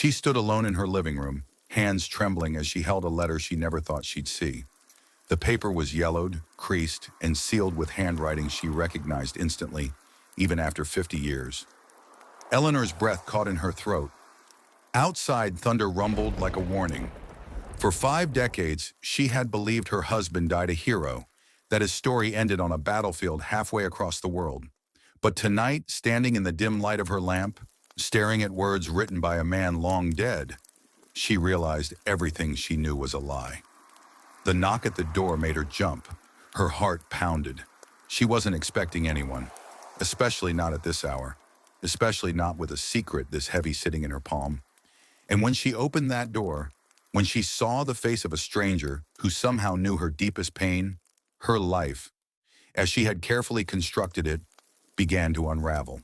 She stood alone in her living room, hands trembling as she held a letter she never thought she'd see. The paper was yellowed, creased, and sealed with handwriting she recognized instantly, even after 50 years. Eleanor's breath caught in her throat. Outside, thunder rumbled like a warning. For 5 decades, she had believed her husband died a hero, that his story ended on a battlefield halfway across the world. But tonight, standing in the dim light of her lamp, staring at words written by a man long dead, she realized everything she knew was a lie. The knock at the door made her jump. Her heart pounded. She wasn't expecting anyone, especially not at this hour, especially not with a secret this heavy sitting in her palm. And when she opened that door, when she saw the face of a stranger who somehow knew her deepest pain, her life, as she had carefully constructed it, began to unravel.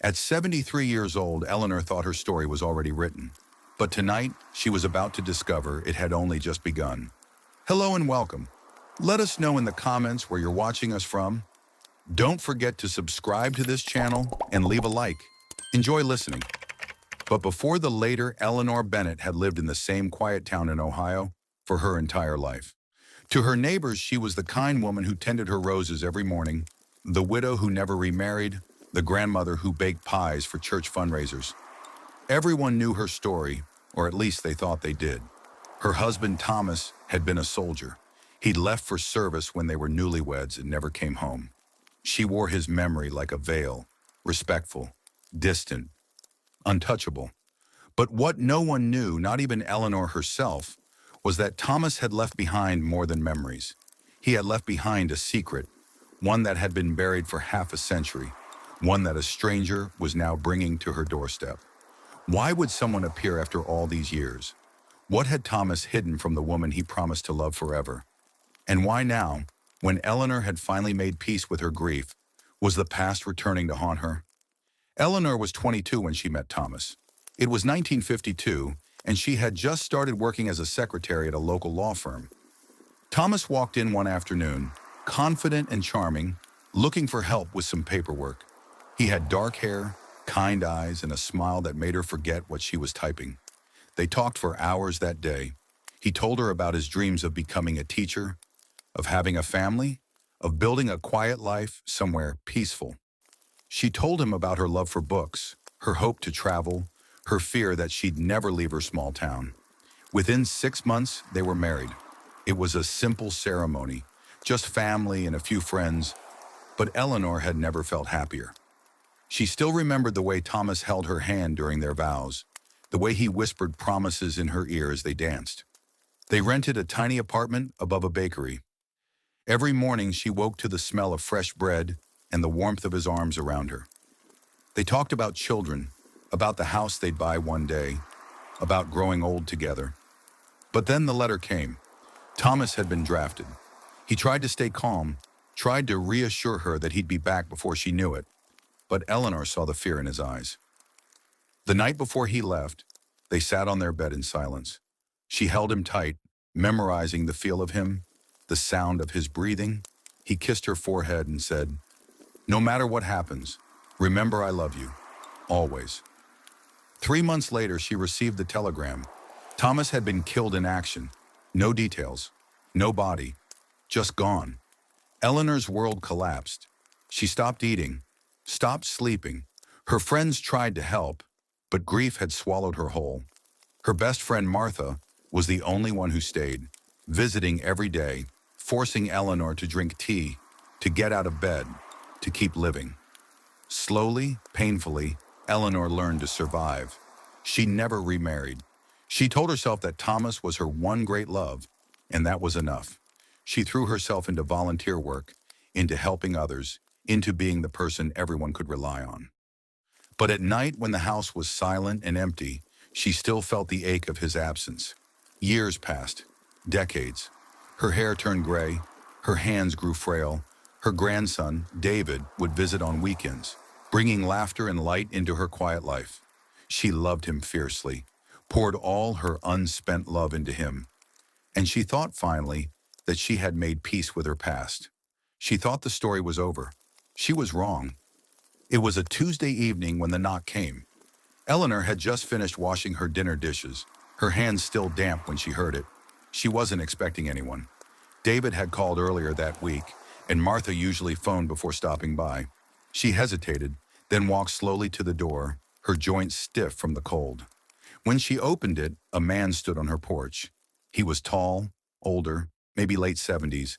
At 73 years old, Eleanor thought her story was already written. But tonight, she was about to discover it had only just begun. Hello and welcome. Let us know in the comments where you're watching us from. Don't forget to subscribe to this channel and leave a like. Enjoy listening. But before the later, Eleanor Bennett had lived in the same quiet town in Ohio for her entire life. To her neighbors, she was the kind woman who tended her roses every morning, the widow who never remarried, the grandmother who baked pies for church fundraisers. Everyone knew her story, or at least they thought they did. Her husband, Thomas, had been a soldier. He'd left for service when they were newlyweds and never came home. She wore his memory like a veil, respectful, distant, untouchable. But what no one knew, not even Eleanor herself, was that Thomas had left behind more than memories. He had left behind a secret, one that had been buried for half a century, one that a stranger was now bringing to her doorstep. Why would someone appear after all these years? What had Thomas hidden from the woman he promised to love forever? And why now, when Eleanor had finally made peace with her grief, was the past returning to haunt her? Eleanor was 22 when she met Thomas. It was 1952, and she had just started working as a secretary at a local law firm. Thomas walked in one afternoon, confident and charming, looking for help with some paperwork. He had dark hair, kind eyes, and a smile that made her forget what she was typing. They talked for hours that day. He told her about his dreams of becoming a teacher, of having a family, of building a quiet life somewhere peaceful. She told him about her love for books, her hope to travel, her fear that she'd never leave her small town. Within 6 months, they were married. It was a simple ceremony, just family and a few friends, but Eleanor had never felt happier. She still remembered the way Thomas held her hand during their vows, the way he whispered promises in her ear as they danced. They rented a tiny apartment above a bakery. Every morning she woke to the smell of fresh bread and the warmth of his arms around her. They talked about children, about the house they'd buy one day, about growing old together. But then the letter came. Thomas had been drafted. He tried to stay calm, tried to reassure her that he'd be back before she knew it, but Eleanor saw the fear in his eyes. The night before he left, they sat on their bed in silence. She held him tight, memorizing the feel of him, the sound of his breathing. He kissed her forehead and said, "No matter what happens, remember I love you, always." 3 months later, she received the telegram. Thomas had been killed in action. No details, no body, just gone. Eleanor's world collapsed. She stopped eating, stopped sleeping. Her friends tried to help, but grief had swallowed her whole. Her best friend, Martha, was the only one who stayed, visiting every day, forcing Eleanor to drink tea, to get out of bed, to keep living. Slowly, painfully, Eleanor learned to survive. She never remarried. She told herself that Thomas was her one great love, and that was enough. She threw herself into volunteer work, into helping others, into being the person everyone could rely on. But at night, when the house was silent and empty, she still felt the ache of his absence. Years passed, decades. Her hair turned gray, her hands grew frail. Her grandson, David, would visit on weekends, bringing laughter and light into her quiet life. She loved him fiercely, poured all her unspent love into him. And she thought finally that she had made peace with her past. She thought the story was over. She was wrong. It was a Tuesday evening when the knock came. Eleanor had just finished washing her dinner dishes, her hands still damp when she heard it. She wasn't expecting anyone. David had called earlier that week, and Martha usually phoned before stopping by. She hesitated, then walked slowly to the door, her joints stiff from the cold. When she opened it, a man stood on her porch. He was tall, older, maybe late 70s,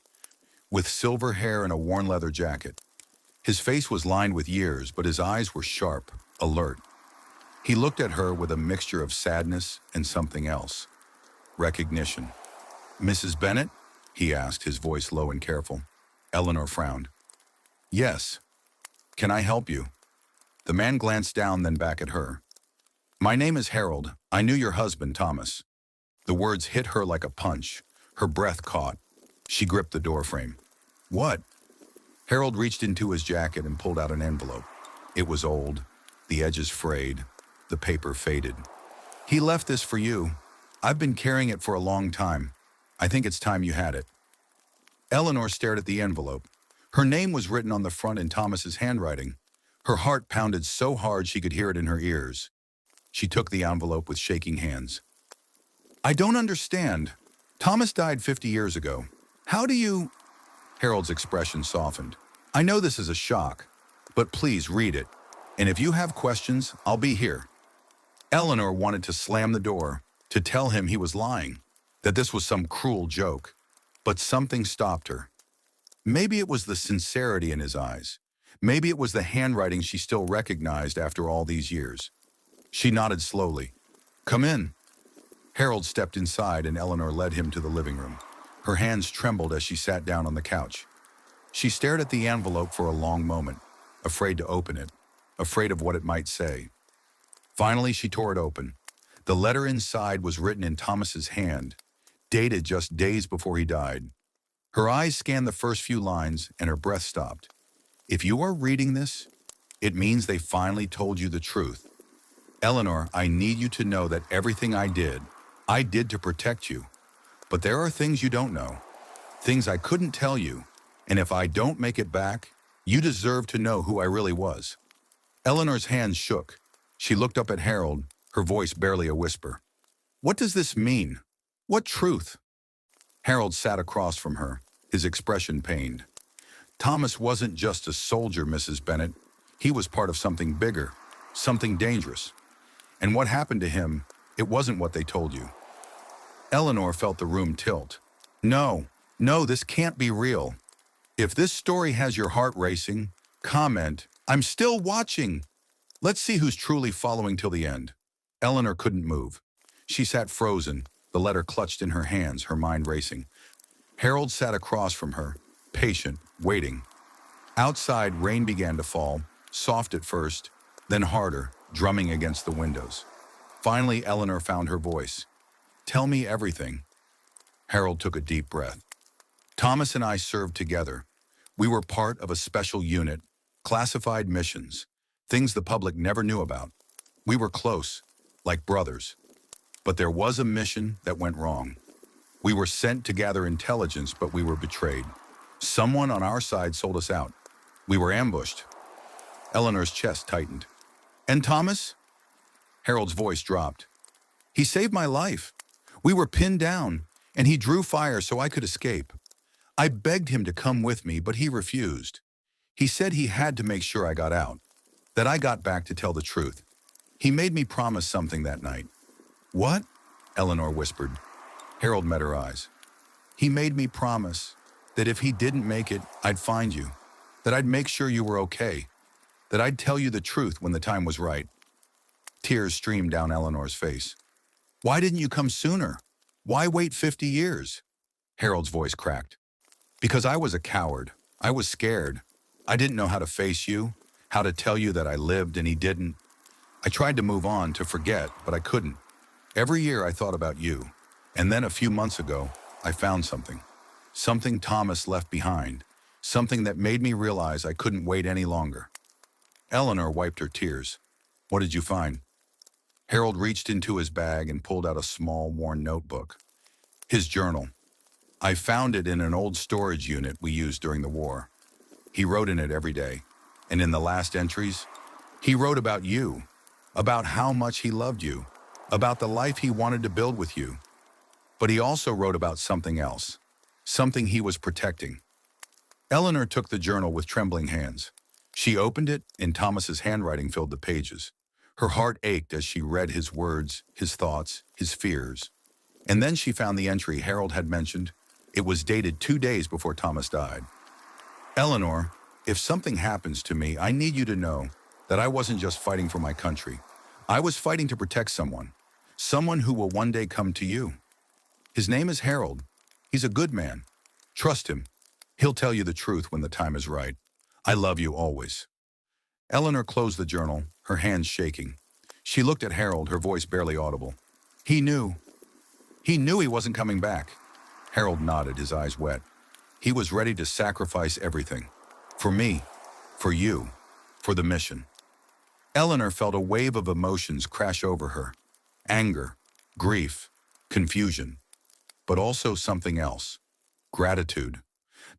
with silver hair and a worn leather jacket. His face was lined with years, but his eyes were sharp, alert. He looked at her with a mixture of sadness and something else. Recognition. "Mrs. Bennett?" he asked, his voice low and careful. Eleanor frowned. "Yes. Can I help you?" The man glanced down, then back at her. "My name is Harold. I knew your husband, Thomas." The words hit her like a punch. Her breath caught. She gripped the doorframe. "What?" Harold reached into his jacket and pulled out an envelope. It was old, the edges frayed, the paper faded. "He left this for you. I've been carrying it for a long time. I think it's time you had it." Eleanor stared at the envelope. Her name was written on the front in Thomas's handwriting. Her heart pounded so hard she could hear it in her ears. She took the envelope with shaking hands. "I don't understand. Thomas died 50 years ago. How do you—" Harold's expression softened. "I know this is a shock, but please read it. And if you have questions, I'll be here." Eleanor wanted to slam the door, to tell him he was lying, that this was some cruel joke. But something stopped her. Maybe it was the sincerity in his eyes. Maybe it was the handwriting she still recognized after all these years. She nodded slowly. "Come in." Harold stepped inside and Eleanor led him to the living room. Her hands trembled as she sat down on the couch. She stared at the envelope for a long moment, afraid to open it, afraid of what it might say. Finally, she tore it open. The letter inside was written in Thomas's hand, dated just days before he died. Her eyes scanned the first few lines and her breath stopped. "If you are reading this, it means they finally told you the truth. Eleanor, I need you to know that everything I did to protect you. But there are things you don't know, things I couldn't tell you, and if I don't make it back, you deserve to know who I really was." Eleanor's hands shook. She looked up at Harold, her voice barely a whisper. "What does this mean? What truth?" Harold sat across from her, his expression pained. "Thomas wasn't just a soldier, Mrs. Bennett. He was part of something bigger, something dangerous. And what happened to him, it wasn't what they told you." Eleanor felt the room tilt. No, this can't be real. If this story has your heart racing, comment, "I'm still watching." Let's see who's truly following till the end. Eleanor couldn't move. She sat frozen, the letter clutched in her hands, her mind racing. Harold sat across from her, patient, waiting. Outside, rain began to fall, soft at first, then harder, drumming against the windows. Finally, Eleanor found her voice. "Tell me everything." Harold took a deep breath. "Thomas and I served together. We were part of a special unit, classified missions, things the public never knew about. We were close, like brothers. But there was a mission that went wrong. We were sent to gather intelligence, but we were betrayed. Someone on our side sold us out. We were ambushed." Eleanor's chest tightened. "And Thomas?" Harold's voice dropped. "He saved my life. We were pinned down, and he drew fire so I could escape. I begged him to come with me, but he refused. He said he had to make sure I got out, that I got back to tell the truth. He made me promise something that night." "What?" Eleanor whispered. Harold met her eyes. "He made me promise that if he didn't make it, I'd find you, that I'd make sure you were okay, that I'd tell you the truth when the time was right." Tears streamed down Eleanor's face. "Why didn't you come sooner? Why wait 50 years? Harold's voice cracked. "Because I was a coward. I was scared. I didn't know how to face you, how to tell you that I lived and he didn't. I tried to move on, to forget, but I couldn't. Every year I thought about you. And then a few months ago, I found something. Something Thomas left behind. Something that made me realize I couldn't wait any longer." Eleanor wiped her tears. "What did you find?" Harold reached into his bag and pulled out a small, worn notebook. His journal. "I found it in an old storage unit we used during the war." He wrote in it every day. And in the last entries, he wrote about you. about how much he loved you, about the life he wanted to build with you. But he also wrote about something else, something he was protecting. Eleanor took the journal with trembling hands. She opened it, and Thomas's handwriting filled the pages. Her heart ached as she read his words, his thoughts, his fears. And then she found the entry Harold had mentioned. It was dated 2 days before Thomas died. Eleanor, if something happens to me, I need you to know that I wasn't just fighting for my country. I was fighting to protect someone who will one day come to you. His name is Harold. He's a good man. Trust him. He'll tell you the truth when the time is right. I love you always. Eleanor closed the journal, her hands shaking. She looked at Harold, her voice barely audible. He knew. He knew he wasn't coming back. Harold nodded, his eyes wet. He was ready to sacrifice everything. For me, for you, for the mission. Eleanor felt a wave of emotions crash over her. Anger, grief, confusion. But also something else. Gratitude.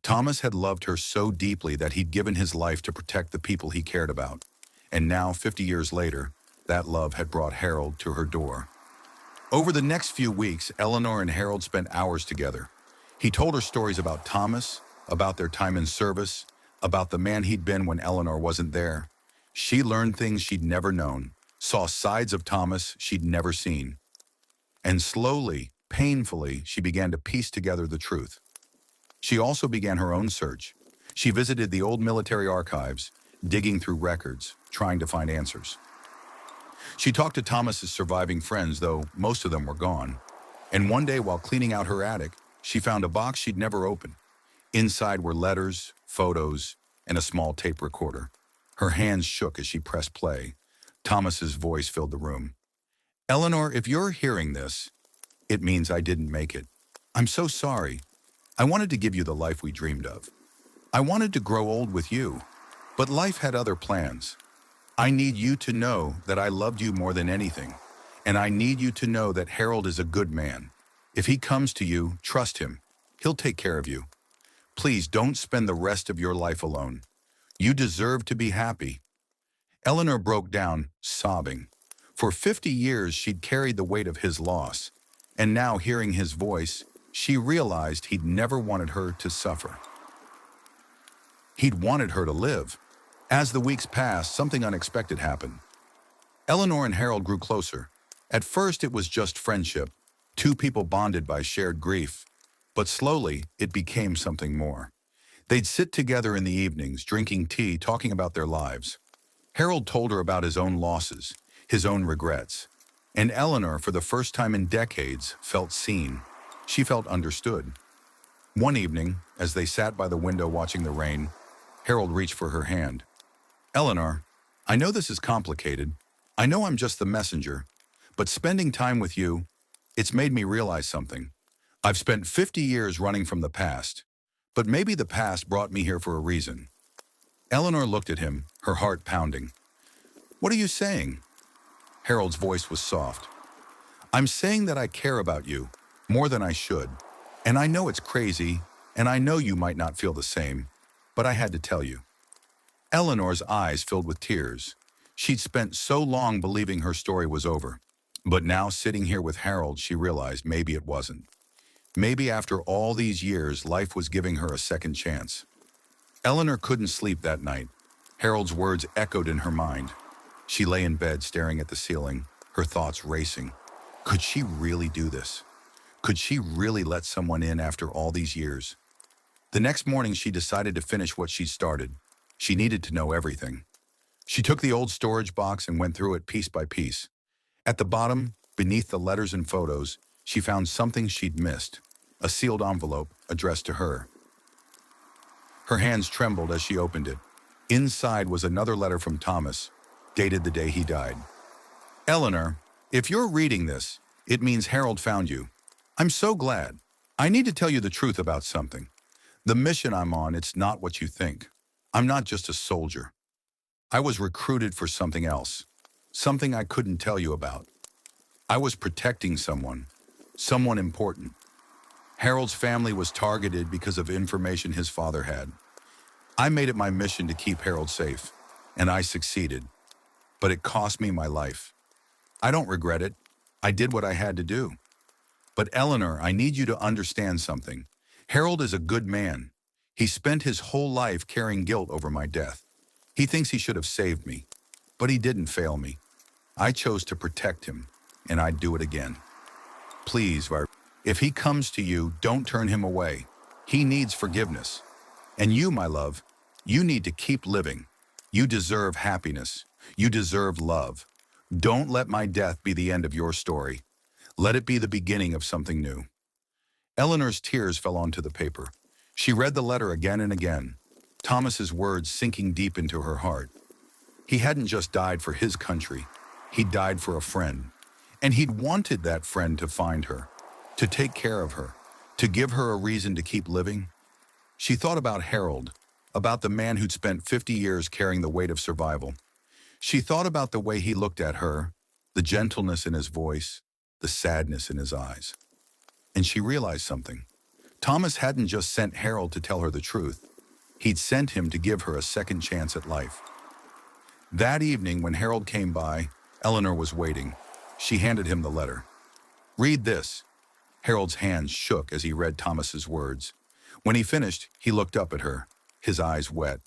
Thomas had loved her so deeply that he'd given his life to protect the people he cared about. And now, 50 years later, that love had brought Harold to her door. Over the next few weeks, Eleanor and Harold spent hours together. He told her stories about Thomas, about their time in service, about the man he'd been when Eleanor wasn't there. She learned things she'd never known, saw sides of Thomas she'd never seen. And slowly, painfully, she began to piece together the truth. She also began her own search. She visited the old military archives, digging through records, trying to find answers. She talked to Thomas's surviving friends, though most of them were gone. And one day, while cleaning out her attic, she found a box she'd never opened. Inside were letters, photos, and a small tape recorder. Her hands shook as she pressed play. Thomas's voice filled the room. Eleanor, if you're hearing this, it means I didn't make it. I'm so sorry. I wanted to give you the life we dreamed of. I wanted to grow old with you, but life had other plans. I need you to know that I loved you more than anything, and I need you to know that Harold is a good man. If he comes to you, trust him. He'll take care of you. Please don't spend the rest of your life alone. You deserve to be happy. Eleanor broke down, sobbing. For 50 years, she'd carried the weight of his loss, and now, hearing his voice, she realized he'd never wanted her to suffer. He'd wanted her to live. As the weeks passed, something unexpected happened. Eleanor and Harold grew closer. At first, it was just friendship, two people bonded by shared grief. But slowly, it became something more. They'd sit together in the evenings, drinking tea, talking about their lives. Harold told her about his own losses, his own regrets. And Eleanor, for the first time in decades, felt seen. She felt understood. One evening, as they sat by the window watching the rain, Harold reached for her hand. Eleanor, I know this is complicated. I know I'm just the messenger. But spending time with you, it's made me realize something. I've spent 50 years running from the past, but maybe the past brought me here for a reason. Eleanor looked at him, her heart pounding. What are you saying? Harold's voice was soft. I'm saying that I care about you, more than I should. And I know it's crazy, and I know you might not feel the same, but I had to tell you. Eleanor's eyes filled with tears. She'd spent so long believing her story was over. But now, sitting here with Harold, she realized maybe it wasn't. Maybe after all these years, life was giving her a second chance. Eleanor couldn't sleep that night. Harold's words echoed in her mind. She lay in bed staring at the ceiling, her thoughts racing. Could she really do this? Could she really let someone in after all these years? The next morning, she decided to finish what she'd started. She needed to know everything. She took the old storage box and went through it piece by piece. At the bottom, beneath the letters and photos, she found something she'd missed, a sealed envelope addressed to her. Her hands trembled as she opened it. Inside was another letter from Thomas, dated the day he died. Eleanor, if you're reading this, it means Harold found you. I'm so glad. I need to tell you the truth about something. The mission I'm on, it's not what you think. I'm not just a soldier. I was recruited for something else, something I couldn't tell you about. I was protecting someone important. Harold's family was targeted because of information his father had. I made it my mission to keep Harold safe, and I succeeded. but it cost me my life. I don't regret it. I did what I had to do. But Eleanor, I need you to understand something. Harold is a good man. He spent his whole life carrying guilt over my death. He thinks he should have saved me, but he didn't fail me. I chose to protect him, and I'd do it again. Please, if he comes to you, don't turn him away. He needs forgiveness. And you, my love, you need to keep living. You deserve happiness. You deserve love. Don't let my death be the end of your story. Let it be the beginning of something new. Eleanor's tears fell onto the paper. She read the letter again and again, Thomas's words sinking deep into her heart. He hadn't just died for his country. He'd died for a friend. And he'd wanted that friend to find her, to take care of her, to give her a reason to keep living. She thought about Harold, about the man who'd spent 50 years carrying the weight of survival. She thought about the way he looked at her, the gentleness in his voice, the sadness in his eyes. And she realized something. Thomas hadn't just sent Harold to tell her the truth. He'd sent him to give her a second chance at life. That evening, when Harold came by, Eleanor was waiting. She handed him the letter. "Read this." Harold's hands shook as he read Thomas's words. When he finished, he looked up at her, his eyes wet.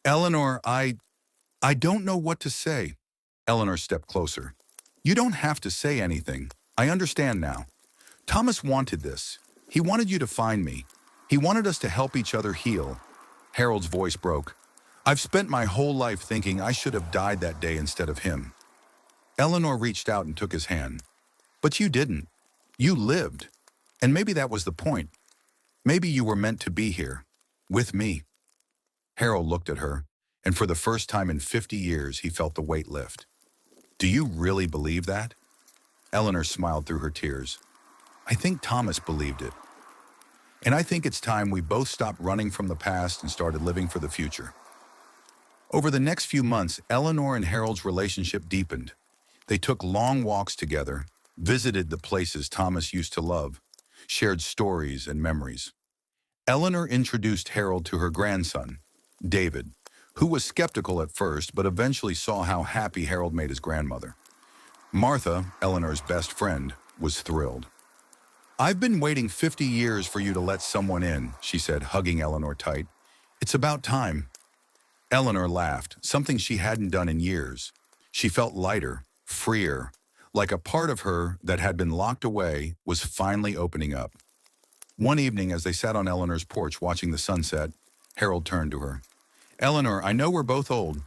"Eleanor, I don't know what to say." Eleanor stepped closer. "You don't have to say anything. I understand now. Thomas wanted this. He wanted you to find me. He wanted us to help each other heal." Harold's voice broke. "I've spent my whole life thinking I should have died that day instead of him." Eleanor reached out and took his hand. "But you didn't. You lived. And maybe that was the point. Maybe you were meant to be here, with me." Harold looked at her, and for the first time in 50 years, he felt the weight lift. "Do you really believe that?" Eleanor smiled through her tears. "I think Thomas believed it. And I think it's time we both stopped running from the past and started living for the future." Over the next few months, Eleanor and Harold's relationship deepened. They took long walks together, visited the places Thomas used to love, shared stories and memories. Eleanor introduced Harold to her grandson, David, who was skeptical at first but eventually saw how happy Harold made his grandmother. Martha, Eleanor's best friend, was thrilled. "I've been waiting 50 years for you to let someone in," she said, hugging Eleanor tight. "It's about time." Eleanor laughed, something she hadn't done in years. She felt lighter, freer, like a part of her that had been locked away was finally opening up. One evening, as they sat on Eleanor's porch watching the sunset, Harold turned to her. "Eleanor, I know we're both old.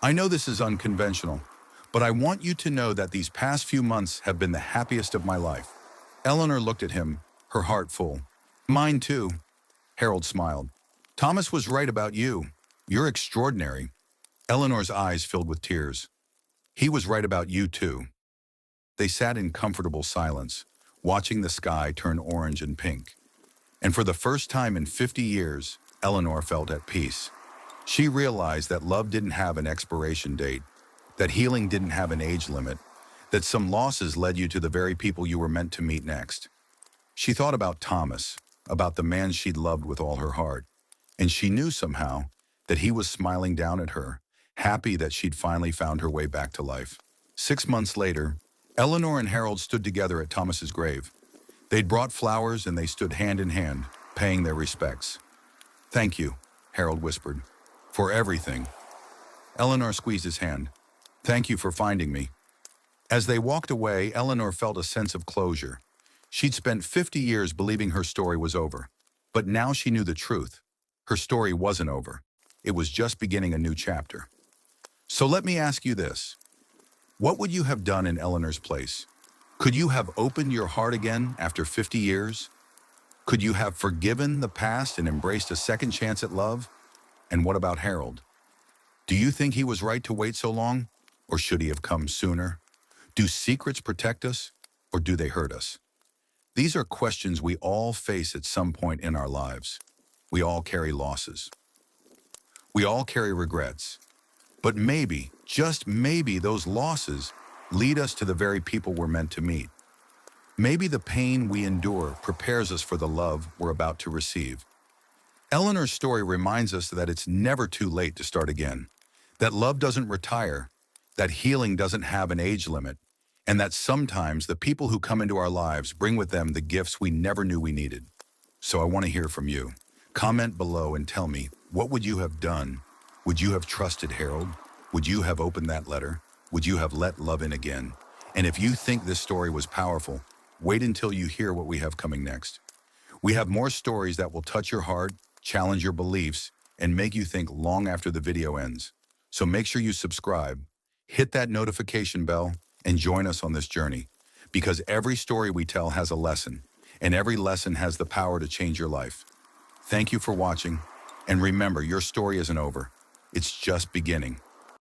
I know this is unconventional, but I want you to know that these past few months have been the happiest of my life." Eleanor looked at him, her heart full. "Mine too." Harold smiled. "Thomas was right about you. You're extraordinary." Eleanor's eyes filled with tears. "He was right about you too." They sat in comfortable silence, watching the sky turn orange and pink. And for the first time in 50 years, Eleanor felt at peace. She realized that love didn't have an expiration date, that healing didn't have an age limit, that some losses led you to the very people you were meant to meet next. She thought about Thomas, about the man she'd loved with all her heart, and she knew somehow that he was smiling down at her, happy that she'd finally found her way back to life. 6 months later, Eleanor and Harold stood together at Thomas's grave. They'd brought flowers and they stood hand in hand, paying their respects. "Thank you," Harold whispered, "for everything." Eleanor squeezed his hand. "Thank you for finding me." As they walked away, Eleanor felt a sense of closure. She'd spent 50 years believing her story was over, but now she knew the truth. Her story wasn't over. It was just beginning a new chapter. So let me ask you this. What would you have done in Eleanor's place? Could you have opened your heart again after 50 years? Could you have forgiven the past and embraced a second chance at love? And what about Harold? Do you think he was right to wait so long? Or should he have come sooner? Do secrets protect us, or do they hurt us? These are questions we all face at some point in our lives. We all carry losses. We all carry regrets. But maybe, just maybe, those losses lead us to the very people we're meant to meet. Maybe the pain we endure prepares us for the love we're about to receive. Eleanor's story reminds us that it's never too late to start again, that love doesn't retire, that healing doesn't have an age limit, and that sometimes the people who come into our lives bring with them the gifts we never knew we needed. So I want to hear from you. Comment below and tell me, what would you have done? Would you have trusted Harold? Would you have opened that letter? Would you have let love in again? And if you think this story was powerful, wait until you hear what we have coming next. We have more stories that will touch your heart, challenge your beliefs, and make you think long after the video ends. So make sure you subscribe, hit that notification bell, and join us on this journey. Because every story we tell has a lesson, and every lesson has the power to change your life. Thank you for watching, and remember, your story isn't over. It's just beginning.